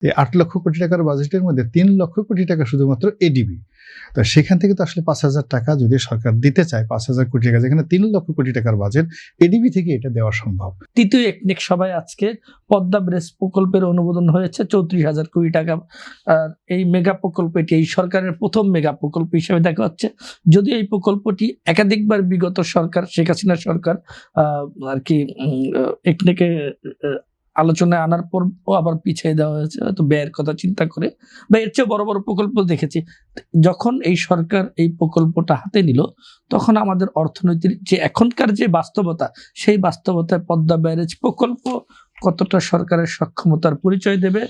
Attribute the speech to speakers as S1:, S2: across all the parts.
S1: এই 8 লক্ষ কোটি টাকার বাজেটের মধ্যে 3 লক্ষ কোটি টাকা শুধুমাত্র এডিবি। তো সেখান থেকে তো আসলে 5,000 টাকা যদি সরকার দিতে চায়, 5,000 কোটি টাকা, যেখানে 3 লক্ষ কোটি টাকার বাজেট, এডিবি থেকে এটা দেওয়া সম্ভব।
S2: তৃতীয় একনেক সভায় আজকে পদ্মা ব্যারেজ প্রকল্পের অনুমোদন হয়েছে 34,000 কোটি টাকা। এই মেগা প্রকল্পটি এই সরকারের প্রথম মেগা প্রকল্প হিসেবে দেখা হচ্ছে। যদিও এই প্রকল্পটি একাধিকবার বিগত সরকার, শেখ হাসিনা সরকার আর কি একনেকে আলোচনায় আনার পর আবার পিছিয়ে দেওয়া হয়েছে, হয়তো ব্যয়ের কথা চিন্তা করে, বা এর চেয়ে বড় বড় প্রকল্প দেখেছি। যখন এই সরকার এই প্রকল্পটা হাতে নিল, তখন আমাদের অর্থনীতির যে এখনকার যে বাস্তবতা, সেই বাস্তবতায় পদ্মা ব্যারেজ প্রকল্প কতটা সরকারের সক্ষমতার পরিচয় দেবে,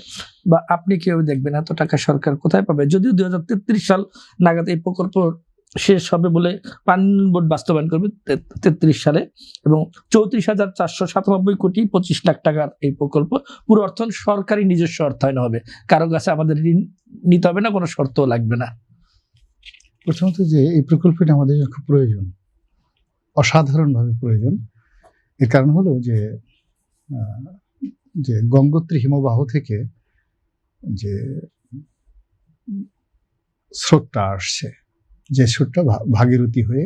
S2: বা আপনি কেউ দেখবেন এত টাকা সরকার কোথায় পাবে। যদিও 2033 সাল নাগাদ এই প্রকল্প শেষ হবে বলে পানি বোর্ড বাস্তবায়ন করবে 33 সালে, এবং 34,497 কোটি 25 লাখ টাকার এই প্রকল্প। পুরো অর্থায়ন সরকারি নিজস্ব অর্থায়ন হবে, কারো কাছে আমাদের ঋণ নিতে হবে না, কোনো শর্তও লাগবে না।
S1: প্রথমত যে এই প্রকল্পটা আমাদের খুব প্রয়োজন, অসাধারণভাবে প্রয়োজন। এর কারণ হলো যে গঙ্গোত্রী হিমবাহ থেকে যে স্রোতটা আসছে, যে স্রোতটা ভাগীরথী হয়ে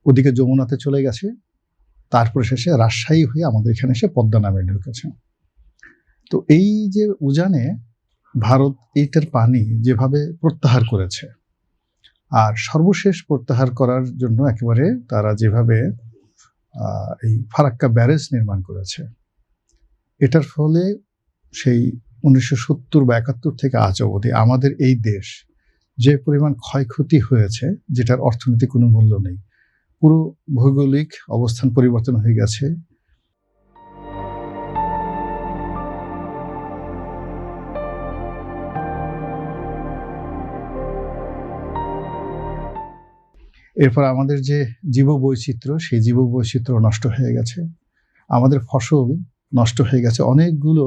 S1: ওদিকে যমুনাতে চলে গেছে, তারপরে শেষে রাজশাহী হয়ে আমাদের এখানে এসে পদ্মা নামে ঢুকেছে। তো এই যে উজানে ভারত এইটার পানি যেভাবে প্রত্যাহার করেছে, আর সর্বশেষ প্রত্যাহার করার জন্য একেবারে তারা যেভাবে এই ফারাক্কা ব্যারেজ নির্মাণ করেছে, এটার ফলে সেই 1970 বা 71 থেকে আজ অবধি আমাদের এই দেশ যে পরিমাণ ক্ষয়ক্ষতি হয়েছে, যেটার অর্থনৈতিক কোনো মূল্য নেই। পুরো ভৌগোলিক অবস্থান পরিবর্তন হয়ে গেছে। এরপর আমাদের যে জীববৈচিত্র্য, সেই জীববৈচিত্র্য নষ্ট হয়ে গেছে। আমাদের ফসল নষ্ট হয়ে গেছে, অনেকগুলো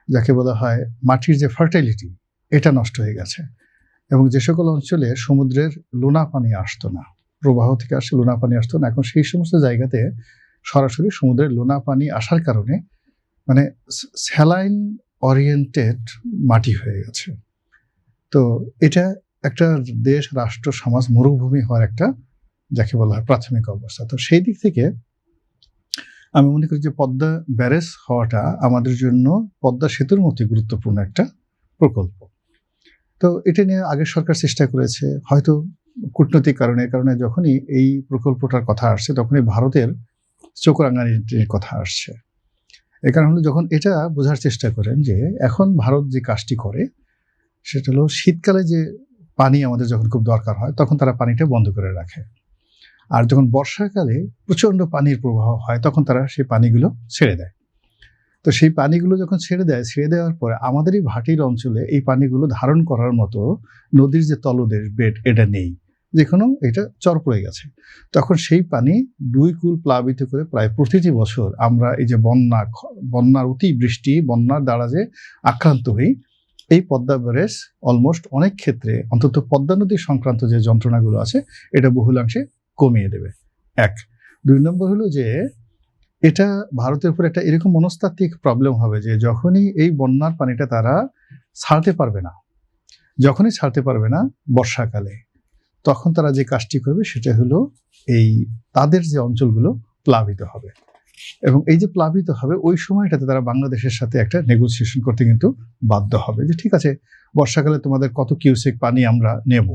S1: যাকে বলা হয় মাটির যে ফার্টিলিটি, এটা নষ্ট হয়ে গেছে। এবং যে সকল অঞ্চলে সমুদ্রের লোনা পানি আসতো না, প্রবাহ থেকে আসে লোনা পানি আসতো না, এখন সেই সমস্ত জায়গাতে সরাসরি সমুদ্রের লোনা পানি আসার কারণে মানে স্যালাইন ওরিয়েন্টেড মাটি হয়ে গেছে। তো এটা একটা দেশ, রাষ্ট্র, সমাজ মরুভূমি হওয়ার একটা যাকে বলা হয় প্রাথমিক অবস্থা। তো সেই দিক থেকে আমি মনে করি যে পদ্মা ব্যারেজ হওয়াটা আমাদের জন্য পদ্মা সেতুর মতোই গুরুত্বপূর্ণ একটা প্রকল্প। তো এটা নিয়ে আগের সরকার চেষ্টা করেছে, হয়তো কূটনৈতিক কারণে যখনই এই প্রকল্পটার কথা আসছে, তখনই ভারতের চোখ রাঙানির কথা আসছে। এর কারণ হলো, যখন এটা বোঝার চেষ্টা করেন যে এখন ভারত যে কাজটি করে, সেটা হলো শীতকালে যে পানি আমাদের যখন খুব দরকার হয়, তখন তারা পানিটা বন্ধ করে রাখে। আর যখন বর্ষাকালে প্রচণ্ড পানির প্রবাহ হয়, তখন তারা সেই পানিগুলো ছেড়ে দেয়। তো সেই পানিগুলো যখন ছেড়ে দেওয়ার পরে আমাদের এই ভাটির অঞ্চলে এই পানিগুলো ধারণ করার মতো নদীর যে তলদেশ বেড, এটা নেই, যেখানে এটা চর পড়ে গেছে। তখন সেই পানি 2 কূল প্লাবিত করে প্রায় প্রতিটি বছর আমরা এই যে বন্যার অতিবৃষ্টি, বন্যার দ্বারা যে আক্রান্ত হই, এই পদ্মা ব্যারেজ অলমোস্ট অনেক ক্ষেত্রে, অন্তত পদ্মা নদী সংক্রান্ত যে যন্ত্রণাগুলো আছে, এটা বহুলাংশে কমিয়ে দেবে। 1। 2 নম্বর হলো যে এটা ভারতের উপর একটা এরকম মনস্তাত্ত্বিক প্রবলেম হবে যে যখনই এই বন্যার পানিটা তারা ছাড়তে পারবে না বর্ষাকালে, তখন তারা যে কাজটি করবে সেটা হলো এই তাদের যে অঞ্চলগুলো প্লাবিত হবে, এবং এই যে প্লাবিত হবে ওই সময়টাতে তারা বাংলাদেশের সাথে একটা নেগোসিয়েশন করতে কিন্তু বাধ্য হবে যে ঠিক আছে, বর্ষাকালে তোমাদের কত কিউসেক পানি আমরা নেব,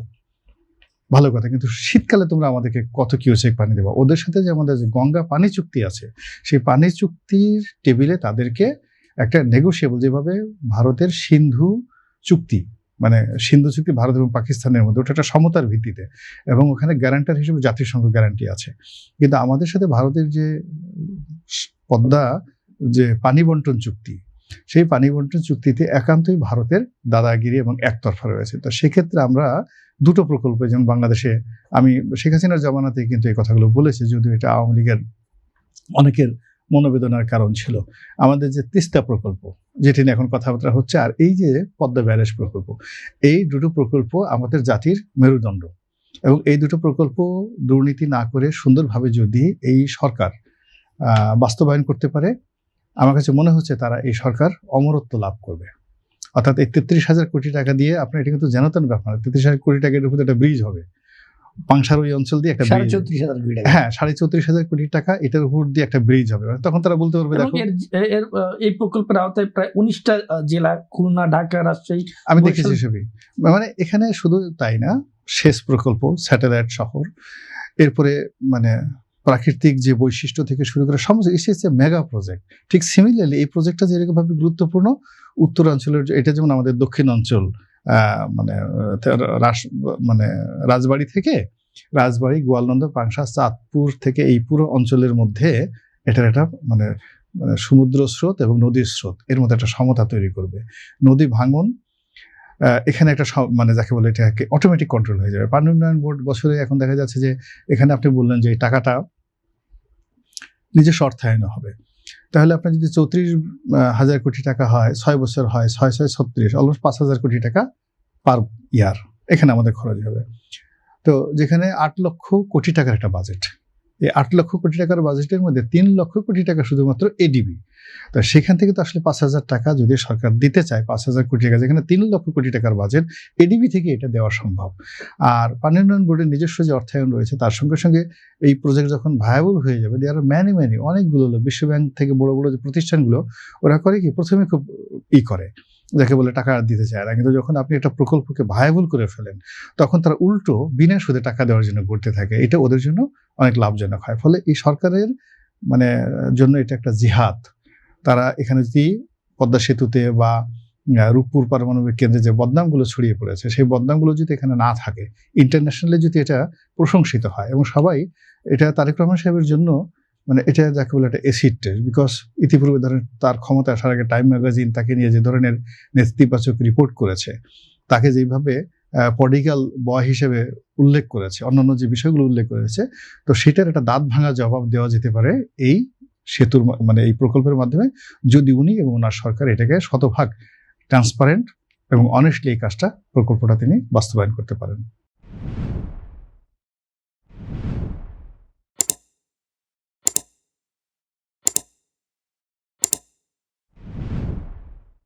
S1: ভালো কথা, কিন্তু শীতকালে তোমরা আমাদেরকে কত কিউসেক পানি দেবো। ওদের সাথে যে আমাদের যে গঙ্গা পানি চুক্তি আছে, সেই পানি চুক্তির টেবিলে তাদেরকে একটা নেগোসিয়েবল, যেভাবে ভারতের সিন্ধু চুক্তি, মানে সিন্ধু চুক্তি ভারত এবং পাকিস্তানের মধ্যে, ওটা একটা সমতার ভিত্তিতে, এবং ওখানে গ্যারান্টার হিসেবে জাতিসংঘ গ্যারান্টি আছে। কিন্তু আমাদের সাথে ভারতের যে পদ্মা যে পানি বন্টন চুক্তি, সেই পানি বন্টন চুক্তিতে একান্তই ভারতের দাদাগিরি এবং একতরফা রয়েছে। তো সেক্ষেত্রে আমরা 2টো প্রকল্প, যেমন বাংলাদেশে আমি শেখ হাসিনার জামানাতে কিন্তু এই কথাগুলো বলেছি, যদিও এটা আওয়ামী লীগের অনেকের মনোবেদনার কারণ ছিল। আমাদের যে তিস্তা প্রকল্প, যেটি নিয়ে এখন কথাবার্তা হচ্ছে, আর এই যে পদ্মা ব্যারেজ প্রকল্প, এই 2টো প্রকল্প আমাদের জাতির মেরুদণ্ড, এবং এই 2টো প্রকল্প দুর্নীতি না করে সুন্দরভাবে যদি এই সরকার বাস্তবায়ন করতে পারে, আমার কাছে মনে হচ্ছে তারা এই সরকার অমরত্ব লাভ করবে। অর্থাৎ এই 33,000 কোটি টাকা দিয়ে আপনার এটা কিন্তু জানাতেন ব্যাপার 33,000 কোটি টাকার উপর একটা ব্রিজ হবে পাংশার ওই অঞ্চল দিয়ে একটা ব্রিজ
S2: 34,000 কোটি টাকা।
S1: হ্যাঁ 34,500 কোটি টাকা এটার উপর দিয়ে একটা ব্রিজ হবে তখন তারা বলতে পারবে
S2: এবং
S1: দেখো
S2: এই প্রকল্পের আওতায় প্রায় 19টা জেলা, খুলনা, ঢাকা, রাজশাহী।
S1: আমি দেখেছি সেসবই মানে এখানে শুধু তাই না সেচ প্রকল্প স্যাটেলাইট শহর এরপরে মানে প্রাকৃতিক যে বৈশিষ্ট্য থেকে শুরু করে সমস্ত এসেছে মেগা প্রজেক্ট ঠিক সিমিলারলি এই প্রজেক্টটা যেরকম ভাবে গুরুত্বপূর্ণ উত্তরাঞ্চলের এটা যেমন আমাদের দক্ষিণ অঞ্চল মানে মানে রাজবাড়ী থেকে রাজবাড়ী গোয়ালন্দ পাংশা চাঁদপুর থেকে এই পুরো অঞ্চলের মধ্যে এটার একটা মানে সমুদ্র স্রোত এবং নদীর স্রোত এর মধ্যে একটা সমতা তৈরি করবে নদী ভাঙন এখানে একটা মানে যাকে বলে এটাকে অটোমেটিক কন্ট্রোল হয়ে যাবে পানি উন্নয়ন বোর্ড বছরে এখন দেখা যাচ্ছে যে এখানে আপনি বললেন যে এই টাকাটা নিজস্ব অর্থায়নে হবে তাহলে আপনার যদি 34,000 কোটি টাকা হয় 6 বছর হয় 6 অলমোস্ট 5,000 কোটি টাকা পার ইয়ার এখানে আমাদের খরচ হবে তো যেখানে 8 লক্ষ কোটি টাকার একটা বাজেট এই 8 লক্ষ কোটি টাকার বাজেটের মধ্যে 3 লক্ষ কোটি টাকা শুধুমাত্র এডিবি তো সেখান থেকে তো আসলে 5,000 টাকা যদি সরকার দিতে চায় 5,000 কোটি টাকা যেখানে 3 লক্ষ কোটি টাকার বাজেট এডিবি থেকে এটা দেওয়া সম্ভব আর পানি উন্নয়ন বোর্ডের নিজস্ব যে অর্থায়ন রয়েছে তার সঙ্গে সঙ্গে এই প্রজেক্ট যখন ভায়াবল হয়ে যাবে দেয়ার ম্যানি অনেকগুলো বিশ্বব্যাংক থেকে বড় বড় যে প্রতিষ্ঠানগুলো ওরা করে কি প্রথমে খুব করে যাকে বলে টাকা দিতে চায় না কিন্তু যখন আপনি একটা প্রকল্পকে ভায়াবল করে ফেলেন তখন তারা উল্টো বিনা সুদে টাকা দেওয়ার জন্য করতে থাকে এটা ওদের জন্য অনেক লাভজনক হয় ফলে এই সরকারের মানে জন্য এটা একটা জিহাদ তারা এখানে যদি পদ্মা সেতুতে বা রূপপুর পারমাণবিক কেন্দ্রে যে বদনামগুলো ছড়িয়ে পড়েছে সেই বদনামগুলো যদি এখানে না থাকে ইন্টারন্যাশনালি যদি এটা প্রশংসিত হয় এবং সবাই এটা তারেক রহমান সাহেবের জন্য মানে এটা যাকে বলে একটা এসিড টেস্ট বিকজ ইতিপূর্বে ধরেন তার ক্ষমতা আসার আগে টাইম ম্যাগাজিন তাকে নিয়ে যে ধরনের নেতিবাচক রিপোর্ট করেছে তাকে যেভাবে পলিটিক্যাল বয় হিসেবে উল্লেখ করেছে অন্যান্য যে বিষয়গুলো উল্লেখ করেছে তো সেটার একটা দাঁত ভাঙা জবাব দেওয়া যেতে পারে এই সেতুর মানে এই প্রকল্পের মাধ্যমে যদি উনি এবং ওনার সরকার এটাকে শতভাগ ট্রান্সপারেন্ট এবং অনেস্টলি এই কাজটা প্রকল্পটা তিনি বাস্তবায়ন করতে পারেন